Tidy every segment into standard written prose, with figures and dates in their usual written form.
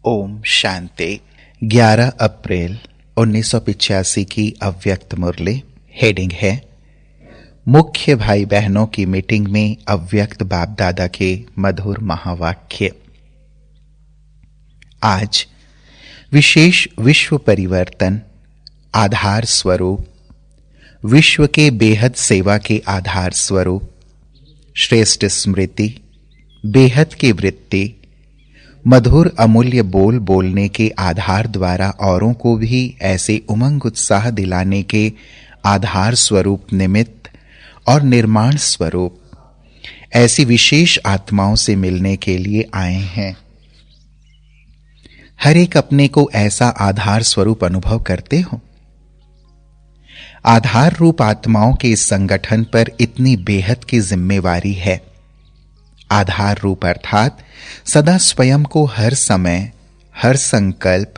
ओम शांति। 11 अप्रैल 1985 की अव्यक्त मुरली। हेडिंग है मुख्य भाई बहनों की मीटिंग में अव्यक्त बाप दादा के मधुर महावाक्य। आज विशेष विश्व परिवर्तन आधार स्वरूप, विश्व के बेहद सेवा के आधार स्वरूप, श्रेष्ठ स्मृति, बेहद की वृत्ति, मधुर अमूल्य बोल बोलने के आधार द्वारा औरों को भी ऐसे उमंग उत्साह दिलाने के आधार स्वरूप निमित्त और निर्माण स्वरूप ऐसी विशेष आत्माओं से मिलने के लिए आए हैं। हर एक अपने को ऐसा आधार स्वरूप अनुभव करते हो। आधार रूप आत्माओं के इस संगठन पर इतनी बेहद की जिम्मेवारी है। आधार रूप अर्थात सदा स्वयं को हर समय, हर संकल्प,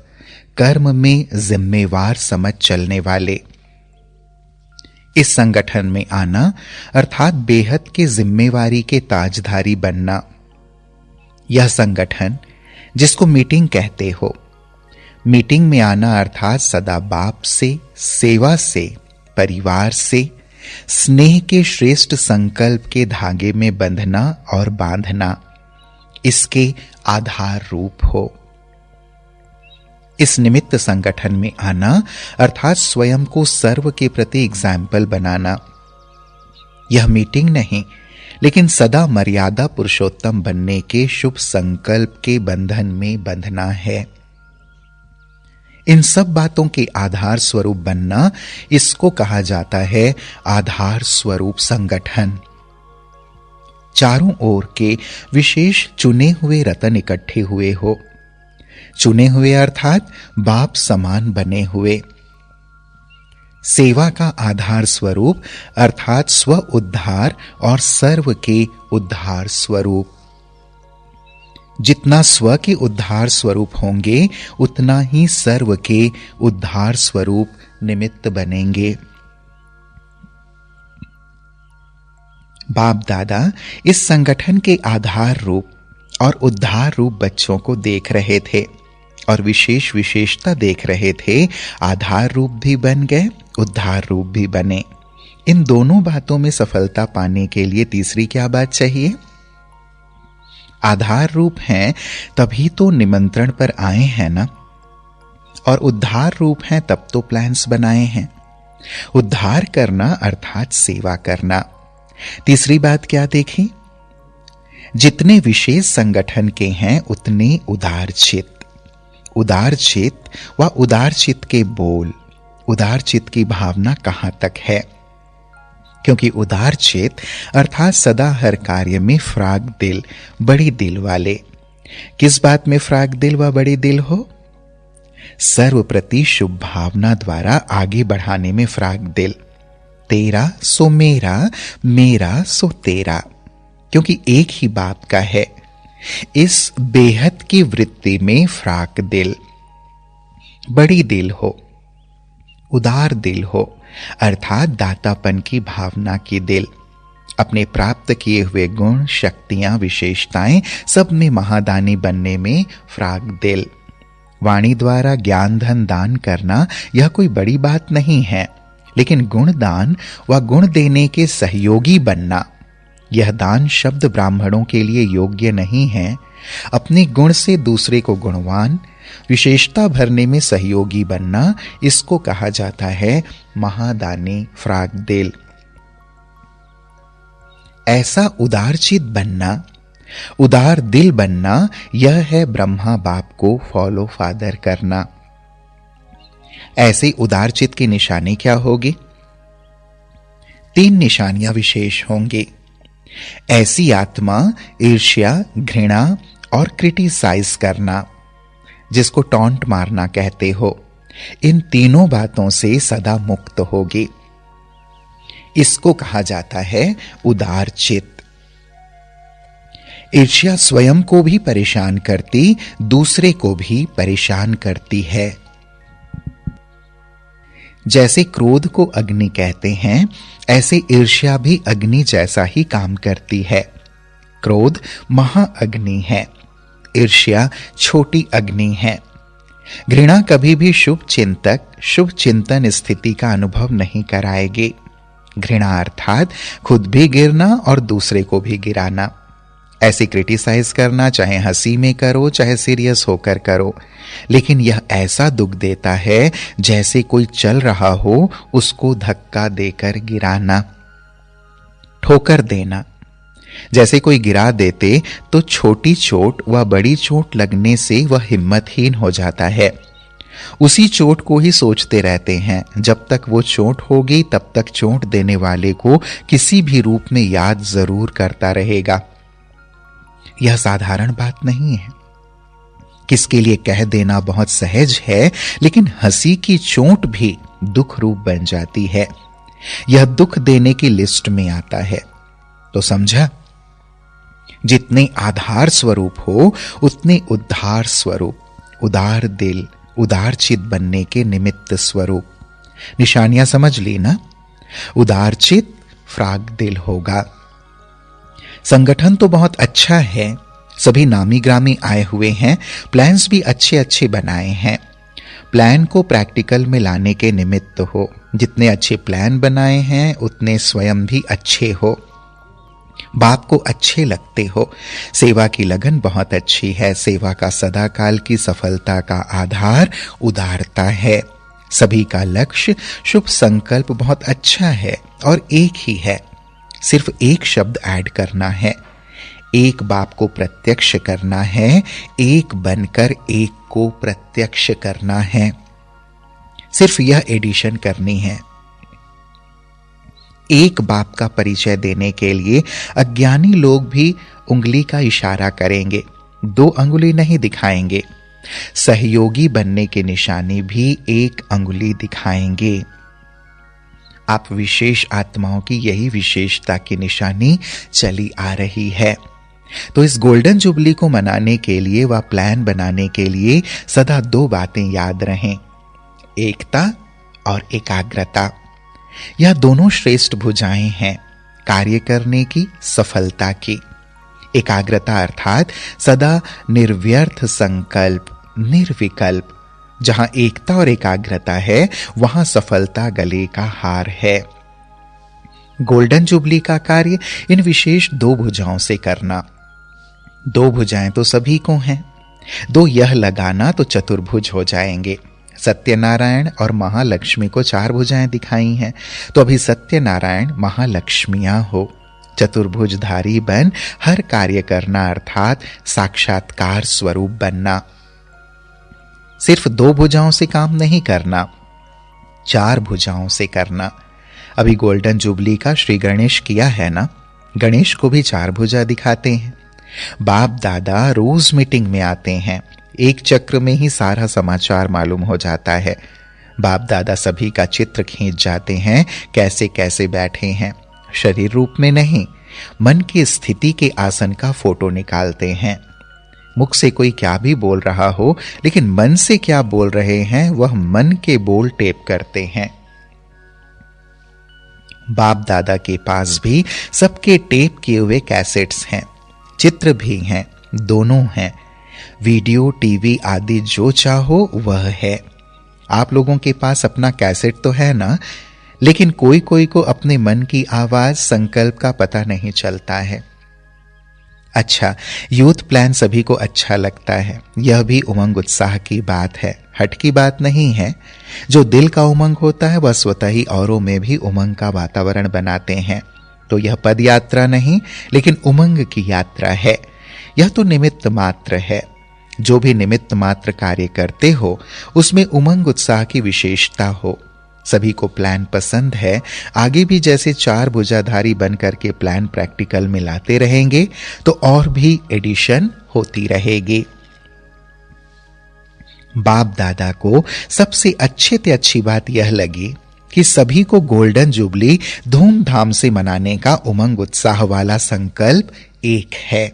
कर्म में जिम्मेवार समझ चलने वाले। इस संगठन में आना अर्थात बेहद की जिम्मेवारी के ताजधारी बनना। यह संगठन जिसको मीटिंग कहते हो, मीटिंग में आना अर्थात सदा बाप से, सेवा से, परिवार से, स्नेह के श्रेष्ठ संकल्प के धागे में बंधना और बांधना, इसके आधार रूप हो। इस निमित्त संगठन में आना अर्थात स्वयं को सर्व के प्रति एग्जाम्पल बनाना। यह मीटिंग नहीं, लेकिन सदा मर्यादा पुरुषोत्तम बनने के शुभ संकल्प के बंधन में बंधना है। इन सब बातों के आधार स्वरूप बनना, इसको कहा जाता है आधार स्वरूप संगठन। चारों ओर के विशेष चुने हुए रतन इकट्ठे हुए हो। चुने हुए अर्थात बाप समान बने हुए। सेवा का आधार स्वरूप अर्थात स्व उद्धार और सर्व के उद्धार स्वरूप। जितना स्व के उद्धार स्वरूप होंगे, उतना ही सर्व के उद्धार स्वरूप निमित्त बनेंगे। बाप दादा इस संगठन के आधार रूप और उद्धार रूप बच्चों को देख रहे थे और विशेष विशेषता देख रहे थे। आधार रूप भी बन गए, उद्धार रूप भी बने। इन दोनों बातों में सफलता पाने के लिए तीसरी क्या बात चाहिए? आधार रूप हैं तभी तो निमंत्रण पर आए हैं ना, और उद्धार रूप हैं तब तो प्लान्स बनाए हैं। उद्धार करना अर्थात सेवा करना। तीसरी बात क्या देखी? जितने विशेष संगठन के हैं उतने उदार चित्त। उदार चित्त व उदार चित्त के बोल, उदार चित्त की भावना कहां तक है? क्योंकि उदार चित्त अर्थात सदा हर कार्य में फ्राग दिल, बड़ी दिल वाले। किस बात में फ्राग दिल व बड़ी दिल हो? सर्व प्रति शुभ भावना द्वारा आगे बढ़ाने में फ्राग दिल। तेरा सो मेरा, मेरा सो तेरा, क्योंकि एक ही बाप का है। इस बेहद की वृत्ति में फ्राक दिल, बड़ी दिल हो, उदार दिल हो अर्थात दातापन की भावना की दिल। अपने प्राप्त किए हुए गुण, शक्तियां, विशेषताएं सब में महादानी बनने में फ्राग दिल। वाणी द्वारा ज्ञान धन दान करना यह कोई बड़ी बात नहीं है, लेकिन गुण दान व गुण देने के सहयोगी बनना, यह दान शब्द ब्राह्मणों के लिए योग्य नहीं है। अपने गुण से दूसरे को गुणवान, विशेषता भरने में सहयोगी बनना, इसको कहा जाता है महादानी फ्राग दिल। ऐसा उदारचित बनना, उदार दिल बनना, यह है ब्रह्मा बाप को फॉलो फादर करना। ऐसे उदारचित की निशानी क्या होगी? 3 निशानियां विशेष होंगी। ऐसी आत्मा ईर्ष्या, घृणा और क्रिटिसाइज करना, जिसको टॉन्ट मारना कहते हो, इन तीनों बातों से सदा मुक्त होगी। इसको कहा जाता है उदार चित्त। ईर्ष्या स्वयं को भी परेशान करती, दूसरे को भी परेशान करती है। जैसे क्रोध को अग्नि कहते हैं, ऐसे ईर्ष्या भी अग्नि जैसा ही काम करती है। क्रोध महाअग्नि है। ईर्ष्या छोटी अग्नि है। घृणा कभी भी शुभ चिंतक, शुभ चिंतन स्थिति का अनुभव नहीं कराएगी। घृणा अर्थात खुद भी गिरना और दूसरे को भी गिराना। ऐसे क्रिटिसाइज करना चाहे हंसी में करो चाहे सीरियस होकर करो, लेकिन यह ऐसा दुख देता है जैसे कोई चल रहा हो उसको धक्का देकर गिराना, ठोकर देना। जैसे कोई गिरा देते तो छोटी चोट व बड़ी चोट लगने से वह हिम्मतहीन हो जाता है। उसी चोट को ही सोचते रहते हैं। जब तक वो चोट होगी तब तक चोट देने वाले को किसी भी रूप में याद जरूर करता रहेगा। यह साधारण बात नहीं है। किसके लिए कह देना बहुत सहज है, लेकिन हंसी की चोट भी दुख रूप बन जाती है। यह दुख देने की लिस्ट में आता है। तो समझा, जितने आधार स्वरूप हो उतने उद्धार स्वरूप, उदार दिल, उदार चित बनने के निमित्त स्वरूप। निशानियां समझ ली ना? उदार चित, फ्राग दिल होगा। संगठन तो बहुत अच्छा है, सभी नामी ग्रामी आए हुए हैं, प्लान्स भी अच्छे अच्छे बनाए हैं। प्लान को प्रैक्टिकल में लाने के निमित्त हो। जितने अच्छे प्लान बनाए हैं उतने स्वयं भी अच्छे हो, बाप को अच्छे लगते हो। सेवा की लगन बहुत अच्छी है। सेवा का सदाकाल की सफलता का आधार उदारता है। सभी का लक्ष्य, शुभ संकल्प बहुत अच्छा है और एक ही है। सिर्फ एक शब्द ऐड करना है, एक बाप को प्रत्यक्ष करना है, एक बनकर एक को प्रत्यक्ष करना है। सिर्फ यह एडिशन करनी है। एक बाप का परिचय देने के लिए अज्ञानी लोग भी उंगली का इशारा करेंगे, 2 अंगुली नहीं दिखाएंगे। सहयोगी बनने की निशानी भी 1 अंगुली दिखाएंगे। आप विशेष आत्माओं की यही विशेषता की निशानी चली आ रही है। तो इस गोल्डन जुबली को मनाने के लिए व प्लान बनाने के लिए सदा 2 बातें याद रहें, एकता और एकाग्रता। यह दोनों श्रेष्ठ भुजाएं हैं कार्य करने की, सफलता की। एकाग्रता अर्थात सदा निर्व्यर्थ संकल्प, निर्विकल्प। जहां एकता और एकाग्रता है वहां सफलता गले का हार है। गोल्डन जुबली का कार्य इन विशेष 2 भुजाओं से करना। 2 भुजाएं तो सभी को हैं, 2 यह लगाना तो चतुर्भुज हो जाएंगे। सत्यनारायण और महालक्ष्मी को 4 भुजाएं दिखाई हैं, तो अभी सत्यनारायण महालक्ष्मियां हो। चतुर्भुजधारी बन हर कार्य करना अर्थात साक्षात्कार स्वरूप बनना। सिर्फ 2 भुजाओं से काम नहीं करना, 4 भुजाओं से करना। अभी गोल्डन जुबली का श्री गणेश किया है ना, गणेश को भी 4 भुजा दिखाते हैं। बाप दादा रोज मीटिंग में आते हैं, एक चक्र में ही सारा समाचार मालूम हो जाता है। बाप दादा सभी का चित्र खींच जाते हैं, कैसे कैसे बैठे हैं। शरीर रूप में नहीं, मन की स्थिति के आसन का फोटो निकालते हैं। मुख से कोई क्या भी बोल रहा हो, लेकिन मन से क्या बोल रहे हैं वह मन के बोल टेप करते हैं। बाप दादा के पास भी सबके टेप किए हुए कैसेट्स हैं, चित्र भी हैं, दोनों हैं। वीडियो, टीवी आदि जो चाहो वह है। आप लोगों के पास अपना कैसेट तो है ना, लेकिन कोई कोई को अपने मन की आवाज, संकल्प का पता नहीं चलता है। अच्छा, यूथ प्लान सभी को अच्छा लगता है, यह भी उमंग उत्साह की बात है, हट की बात नहीं है। जो दिल का उमंग होता है वह स्वतः ही औरों में भी उमंग का वातावरण बनाते हैं। तो यह पद यात्रा नहीं, लेकिन उमंग की यात्रा है। यह तो निमित्त मात्र है। जो भी निमित्त मात्र कार्य करते हो उसमें उमंग उत्साह की विशेषता हो। सभी को प्लान पसंद है। आगे भी जैसे 4 भुजाधारी बनकर के प्लान प्रैक्टिकल में लाते रहेंगे तो और भी एडिशन होती रहेगी। बाप दादा को सबसे अच्छे से अच्छी बात यह लगी कि सभी को गोल्डन जुबली धूमधाम से मनाने का उमंग उत्साह वाला संकल्प एक है।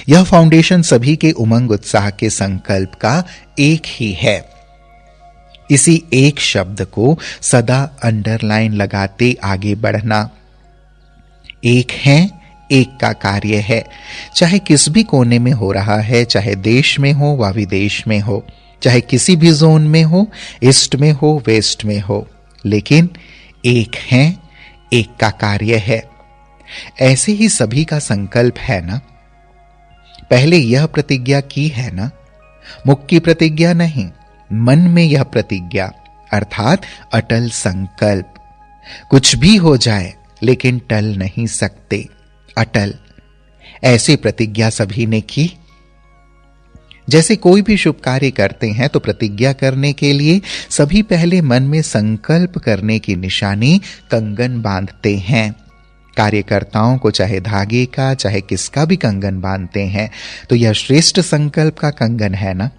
यह फाउंडेशन सभी के उमंग उत्साह के संकल्प का एक ही है। इसी एक शब्द को सदा अंडरलाइन लगाते आगे बढ़ना। एक है, एक का कार्य है, चाहे किस भी कोने में हो रहा है, चाहे देश में हो व विदेश में हो, चाहे किसी भी जोन में हो, ईस्ट में हो वेस्ट में हो, लेकिन एक है, एक का कार्य है। ऐसे ही सभी का संकल्प है ना। पहले यह प्रतिज्ञा की है ना, मुख की प्रतिज्ञा नहीं, मन में यह प्रतिज्ञा अर्थात अटल संकल्प। कुछ भी हो जाए लेकिन टल नहीं सकते, अटल। ऐसी प्रतिज्ञा सभी ने की। जैसे कोई भी शुभ कार्य करते हैं तो प्रतिज्ञा करने के लिए सभी पहले मन में संकल्प करने की निशानी कंगन बांधते हैं। कार्यकर्ताओं को चाहे धागे का चाहे किसका भी कंगन बांधते हैं तो यह श्रेष्ठ संकल्प का कंगन है ना।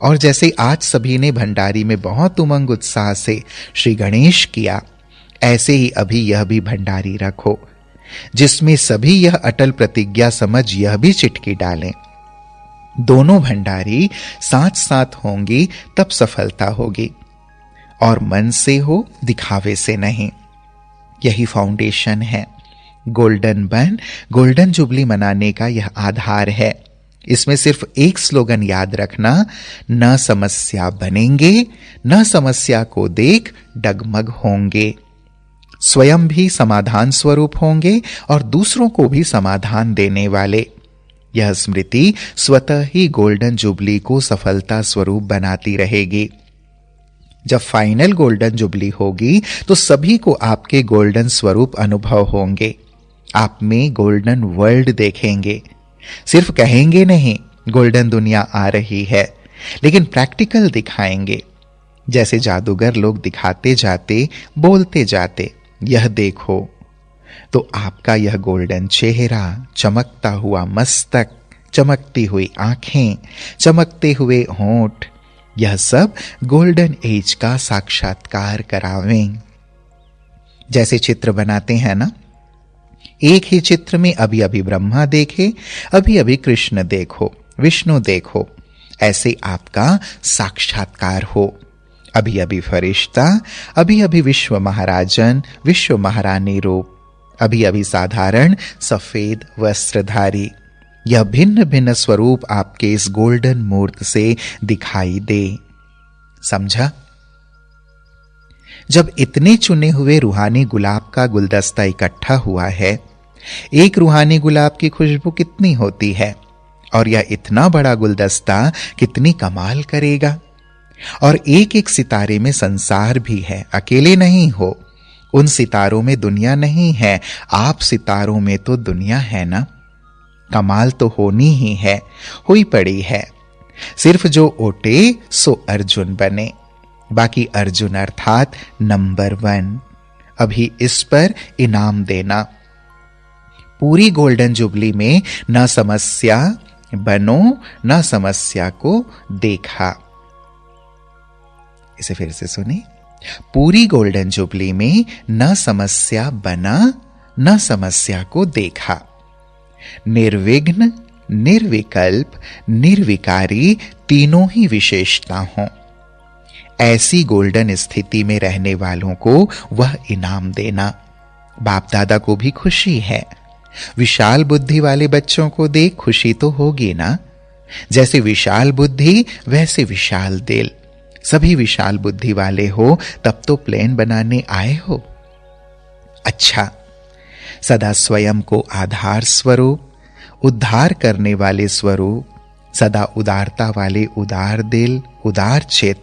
और जैसे आज सभी ने भंडारी में बहुत उमंग उत्साह से श्री गणेश किया, ऐसे ही अभी यह भी भंडारी रखो जिसमें सभी यह अटल प्रतिज्ञा समझ यह भी चिटकी डालें। दोनों भंडारी साथ साथ होंगी तब सफलता होगी, और मन से हो, दिखावे से नहीं। यही फाउंडेशन है। गोल्डन बन गोल्डन जुबली मनाने का यह आधार है। इसमें सिर्फ एक स्लोगन याद रखना, न समस्या बनेंगे, न समस्या को देख डगमग होंगे। स्वयं भी समाधान स्वरूप होंगे और दूसरों को भी समाधान देने वाले। यह स्मृति स्वतः ही गोल्डन जुबली को सफलता स्वरूप बनाती रहेगी। जब फाइनल गोल्डन जुबली होगी तो सभी को आपके गोल्डन स्वरूप अनुभव होंगे। आप में गोल्डन वर्ल्ड देखेंगे। सिर्फ कहेंगे नहीं गोल्डन दुनिया आ रही है, लेकिन प्रैक्टिकल दिखाएंगे। जैसे जादूगर लोग दिखाते जाते बोलते जाते, यह देखो, तो आपका यह गोल्डन चेहरा, चमकता हुआ मस्तक, चमकती हुई आंखें, चमकते हुए होंठ, यह सब गोल्डन एज का साक्षात्कार करावें। जैसे चित्र बनाते हैं ना, एक ही चित्र में अभी अभी ब्रह्मा देखे, अभी अभी कृष्ण देखो, विष्णु देखो, ऐसे आपका साक्षात्कार हो। अभी अभी फरिश्ता, अभी अभी विश्व महाराजन, विश्व महारानी रूप, अभी अभी साधारण सफेद वस्त्रधारी। यह भिन्न भिन्न स्वरूप आपके इस गोल्डन मूर्त से दिखाई दे। समझा? जब इतने चुने हुए रूहानी गुलाब का गुलदस्ता इकट्ठा हुआ है, एक रूहानी गुलाब की खुशबू कितनी होती है, और यह इतना बड़ा गुलदस्ता कितनी कमाल करेगा। और एक एक सितारे में संसार भी है, अकेले नहीं हो। उन सितारों में दुनिया नहीं है, आप सितारों में तो दुनिया है ना। कमाल तो होनी ही है, हुई पड़ी है। सिर्फ जो ओटे सो अर्जुन बने, बाकी अर्जुन अर्थात नंबर 1। अभी इस पर इनाम देना। पूरी गोल्डन जुबली में न समस्या बनो, न समस्या को देखा। इसे फिर से सुने। पूरी गोल्डन जुबली में न समस्या बना, न समस्या को देखा। निर्विघ्न, निर्विकल्प, निर्विकारी तीनों ही विशेषता हों। ऐसी गोल्डन स्थिति में रहने वालों को वह इनाम देना। बाप दादा को भी खुशी है। विशाल बुद्धि वाले बच्चों को देख खुशी तो होगी ना। जैसे विशाल बुद्धि वैसे विशाल दिल। सभी विशाल बुद्धि वाले हो तब तो प्लेन बनाने आए हो। अच्छा, सदा स्वयं को आधार स्वरूप, उद्धार करने वाले स्वरूप, सदा उदारता वाले उदार दिल, उदार चित्त,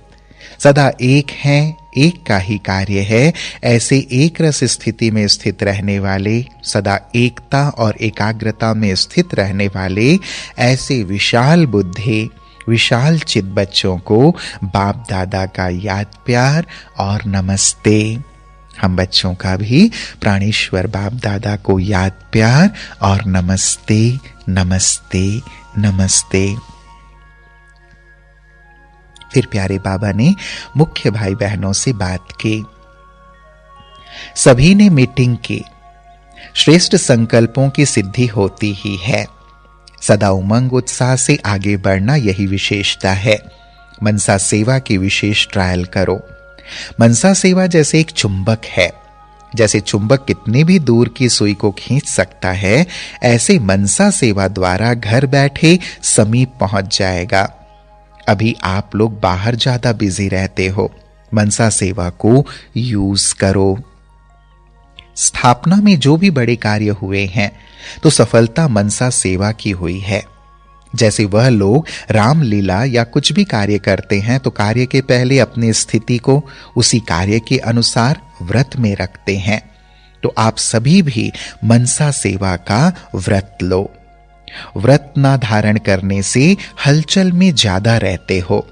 सदा एक हैं, एक का ही कार्य है, ऐसे एक रस स्थिति में स्थित रहने वाले, सदा एकता और एकाग्रता में स्थित रहने वाले, ऐसे विशाल बुद्धि, विशाल चित बच्चों को बाप दादा का याद प्यार और नमस्ते। हम बच्चों का भी प्राणेश्वर बाप दादा को याद प्यार और नमस्ते, नमस्ते, नमस्ते। फिर प्यारे बाबा ने मुख्य भाई बहनों से बात की। सभी ने मीटिंग की। श्रेष्ठ संकल्पों की सिद्धि होती ही है। सदा उमंग उत्साह से आगे बढ़ना यही विशेषता है। मनसा सेवा की विशेष ट्रायल करो। मनसा सेवा जैसे एक चुंबक है, जैसे चुंबक कितने भी दूर की सुई को खींच सकता है, ऐसे मनसा सेवा द्वारा घर बैठे समीप पहुंच जाएगा। अभी आप लोग बाहर ज्यादा बिजी रहते हो, मनसा सेवा को यूज करो। स्थापना में जो भी बड़े कार्य हुए हैं तो सफलता मनसा सेवा की हुई है। जैसे वह लोग रामलीला या कुछ भी कार्य करते हैं तो कार्य के पहले अपनी स्थिति को उसी कार्य के अनुसार व्रत में रखते हैं, तो आप सभी भी मनसा सेवा का व्रत लो। व्रत ना धारण करने से हलचल में ज्यादा रहते हो,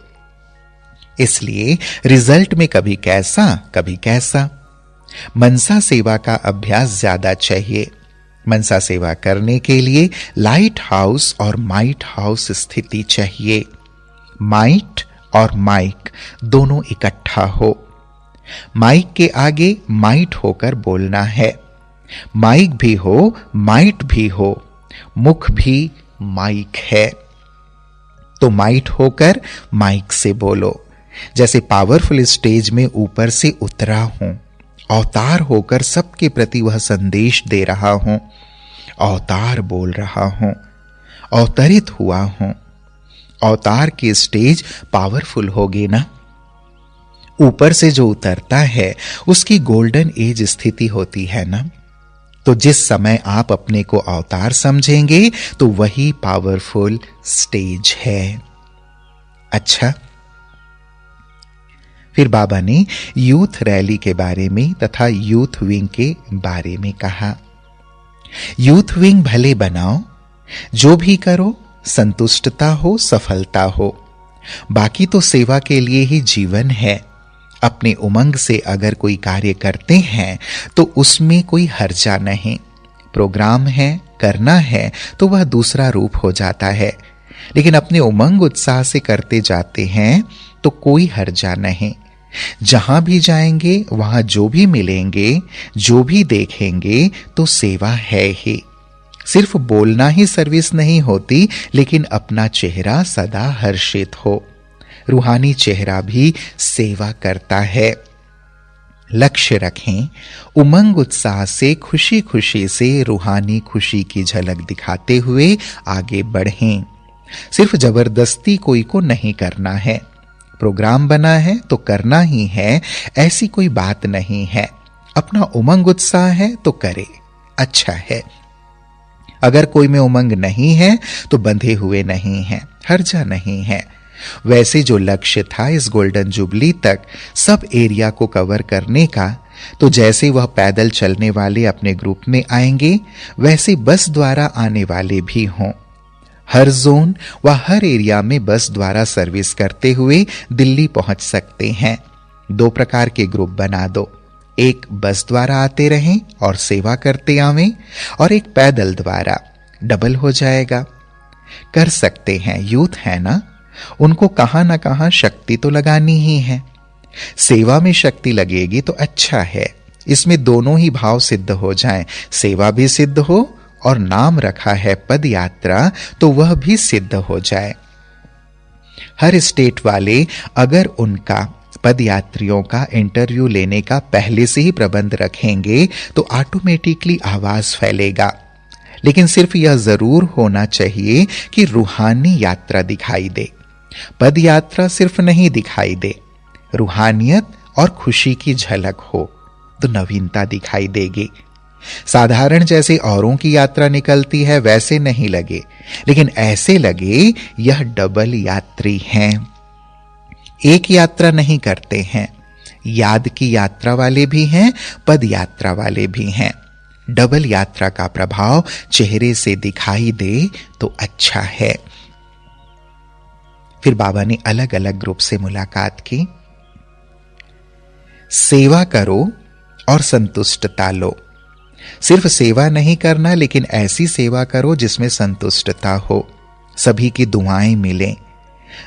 इसलिए रिजल्ट में कभी कैसा कभी कैसा। मनसा सेवा का अभ्यास ज्यादा चाहिए। मनसा सेवा करने के लिए लाइट हाउस और माइट हाउस स्थिति चाहिए। माइट और माइक दोनों इकट्ठा हो। माइक के आगे माइट होकर बोलना है। माइक भी हो, माइट भी हो, मुख भी माइक है, तो माइट होकर माइक से बोलो। जैसे पावरफुल स्टेज में ऊपर से उतरा हूं, अवतार होकर सबके प्रति वह संदेश दे रहा हूं, अवतार बोल रहा हूं, अवतरित हुआ हूं। अवतार की स्टेज पावरफुल होगी ना। ऊपर से जो उतरता है उसकी गोल्डन एज स्थिति होती है ना। तो जिस समय आप अपने को अवतार समझेंगे तो वही पावरफुल स्टेज है। अच्छा, फिर बाबा ने यूथ रैली के बारे में तथा यूथ विंग के बारे में कहा। यूथ विंग भले बनाओ, जो भी करो संतुष्टता हो, सफलता हो। बाकी तो सेवा के लिए ही जीवन है। अपने उमंग से अगर कोई कार्य करते हैं तो उसमें कोई हर्जा नहीं। प्रोग्राम है, करना है तो वह दूसरा रूप हो जाता है, लेकिन अपने उमंग उत्साह से करते जाते हैं तो कोई हर्जा नहीं। जहां भी जाएंगे वहां जो भी मिलेंगे, जो भी देखेंगे तो सेवा है ही। सिर्फ बोलना ही सर्विस नहीं होती, लेकिन अपना चेहरा सदा हर्षित हो। रूहानी चेहरा भी सेवा करता है। लक्ष्य रखें, उमंग उत्साह से खुशी खुशी से रूहानी खुशी की झलक दिखाते हुए आगे बढ़ें। सिर्फ जबरदस्ती कोई को नहीं करना है। प्रोग्राम बना है तो करना ही है, ऐसी कोई बात नहीं है। अपना उमंग उत्साह है तो करे, अच्छा है। अगर कोई में उमंग नहीं है तो बंधे हुए नहीं है, हर्जा नहीं है। वैसे जो लक्ष्य था इस गोल्डन जुबली तक सब एरिया को कवर करने का, तो जैसे वह पैदल चलने वाले अपने ग्रुप में आएंगे, वैसे बस द्वारा आने वाले भी हों। हर जोन व हर एरिया में बस द्वारा सर्विस करते हुए दिल्ली पहुंच सकते हैं। 2 प्रकार के ग्रुप बना दो, एक बस द्वारा आते रहें और सेवा करते आवें, और एक पैदल द्वारा, डबल हो जाएगा। कर सकते हैं, यूथ है ना, उनको कहां ना कहां शक्ति तो लगानी ही है। सेवा में शक्ति लगेगी तो अच्छा है, इसमें दोनों ही भाव सिद्ध हो जाएं, सेवा भी सिद्ध हो और नाम रखा है पद यात्रा तो वह भी सिद्ध हो जाए। हर स्टेट वाले अगर उनका पद यात्रियों का इंटरव्यू लेने का पहले से ही प्रबंध रखेंगे तो ऑटोमेटिकली आवाज फैलेगा। लेकिन सिर्फ यह जरूर होना चाहिए कि रूहानी यात्रा दिखाई दे। पद यात्रा सिर्फ नहीं दिखाई दे, रूहानियत और खुशी की झलक हो तो नवीनता दिखाई देगी। साधारण जैसे औरों की यात्रा निकलती है वैसे नहीं लगे, लेकिन ऐसे लगे यह डबल यात्री हैं। एक यात्रा नहीं करते हैं, याद की यात्रा वाले भी हैं, पद यात्रा वाले भी हैं। डबल यात्रा का प्रभाव चेहरे से दिखाई दे तो अच्छा है। फिर बाबा ने अलग अलग ग्रुप से मुलाकात की। सेवा करो और संतुष्टता लो। सिर्फ सेवा नहीं करना, लेकिन ऐसी सेवा करो जिसमें संतुष्टता हो, सभी की दुआएं मिलें।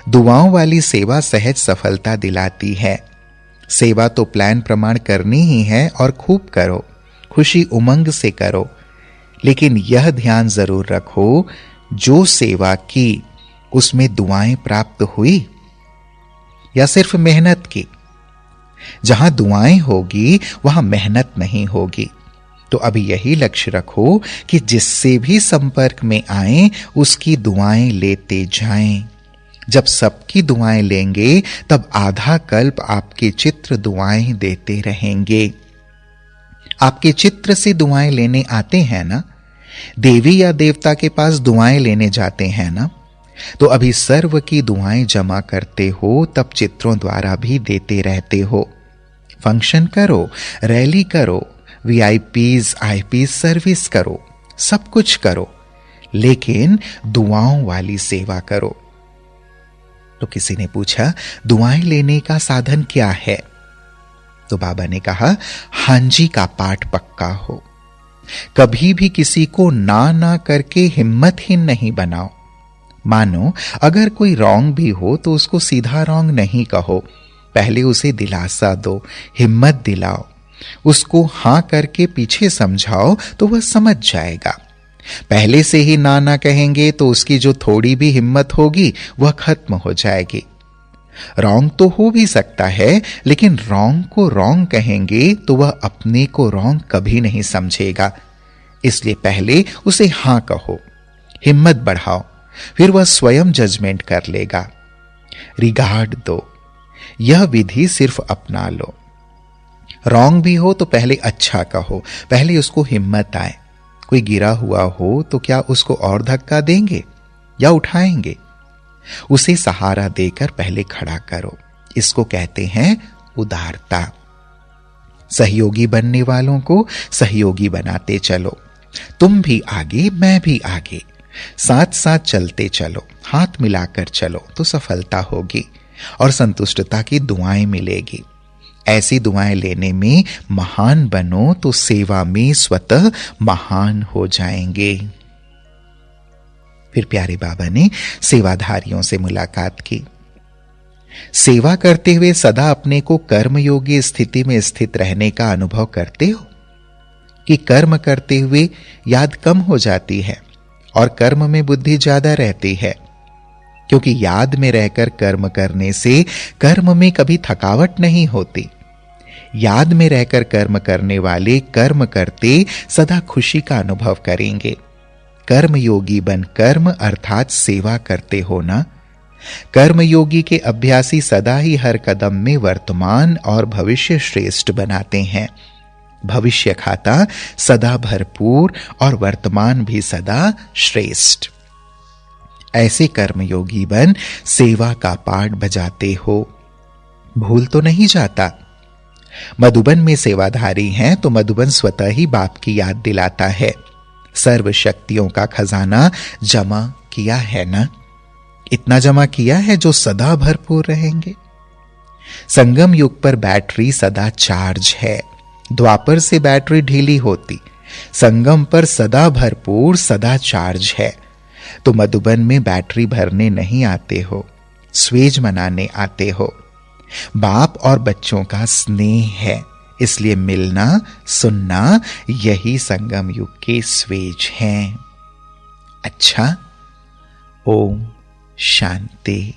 दुआओं वाली सेवा सहज सफलता दिलाती है। सेवा तो प्लान प्रमाण करनी ही है और खूब करो, खुशी उमंग से करो, लेकिन यह ध्यान जरूर रखो जो सेवा की उसमें दुआएं प्राप्त हुई या सिर्फ मेहनत की। जहां दुआएं होगी वहां मेहनत नहीं होगी। तो अभी यही लक्ष्य रखो कि जिससे भी संपर्क में आए उसकी दुआएं लेते जाएं। जब सबकी दुआएं लेंगे तब आधा कल्प आपके चित्र दुआएं देते रहेंगे। आपके चित्र से दुआएं लेने आते हैं ना, देवी या देवता के पास दुआएं लेने जाते हैं ना, तो अभी सर्व की दुआएं जमा करते हो, तब चित्रों द्वारा भी देते रहते हो। फंक्शन करो, रैली करो, वीआईपीज आईपीज सर्विस करो, सब कुछ करो, लेकिन दुआओं वाली सेवा करो। तो किसी ने पूछा, दुआएं लेने का साधन क्या है? तो बाबा ने कहा, हांजी का पाठ पक्का हो। कभी भी किसी को ना करके हिम्मतहीन नहीं बनाओ। मानो अगर कोई रॉन्ग भी हो तो उसको सीधा रॉन्ग नहीं कहो, पहले उसे दिलासा दो, हिम्मत दिलाओ, उसको हां करके पीछे समझाओ तो वह समझ जाएगा। पहले से ही ना कहेंगे तो उसकी जो थोड़ी भी हिम्मत होगी वह खत्म हो जाएगी। रॉन्ग तो हो भी सकता है, लेकिन रॉन्ग को रॉन्ग कहेंगे तो वह अपने को रॉन्ग कभी नहीं समझेगा। इसलिए पहले उसे हां कहो, हिम्मत बढ़ाओ, फिर वह स्वयं जजमेंट कर लेगा। रिगार्ड दो, यह विधि सिर्फ अपना लो। रॉन्ग भी हो तो पहले अच्छा कहो, पहले उसको हिम्मत आए। कोई गिरा हुआ हो तो क्या उसको और धक्का देंगे या उठाएंगे? उसे सहारा देकर पहले खड़ा करो। इसको कहते हैं उदारता। सहयोगी बनने वालों को सहयोगी बनाते चलो। तुम भी आगे, मैं भी आगे, साथ साथ चलते चलो, हाथ मिलाकर चलो तो सफलता होगी और संतुष्टता की दुआएं मिलेगी। ऐसी दुआएं लेने में महान बनो तो सेवा में स्वतः महान हो जाएंगे। फिर प्यारे बाबा ने सेवाधारियों से मुलाकात की। सेवा करते हुए सदा अपने को कर्मयोगी स्थिति में स्थित रहने का अनुभव करते हो कि कर्म करते हुए याद कम हो जाती है और कर्म में बुद्धि ज्यादा रहती है? क्योंकि याद में रहकर कर्म करने से कर्म में कभी थकावट नहीं होती। याद में रहकर कर्म करने वाले कर्म करते सदा खुशी का अनुभव करेंगे। कर्मयोगी बन कर्म अर्थात सेवा करते हो ना। कर्मयोगी के अभ्यासी सदा ही हर कदम में वर्तमान और भविष्य श्रेष्ठ बनाते हैं। भविष्य खाता सदा भरपूर और वर्तमान भी सदा श्रेष्ठ। ऐसे कर्मयोगी बन सेवा का पाठ बजाते हो, भूल तो नहीं जाता। मधुबन में सेवाधारी हैं तो मधुबन स्वतः ही बाप की याद दिलाता है। सर्व शक्तियों का खजाना जमा किया है ना, इतना जमा किया है जो सदा भरपूर रहेंगे। संगम युग पर बैटरी सदा चार्ज है, द्वापर से बैटरी ढीली होती, संगम पर सदा भरपूर सदा चार्ज है। तो मधुबन में बैटरी भरने नहीं आते हो, स्वेज मनाने आते हो। बाप और बच्चों का स्नेह है, इसलिए मिलना सुनना यही संगम युग के स्वेज हैं। अच्छा, ओम शांति।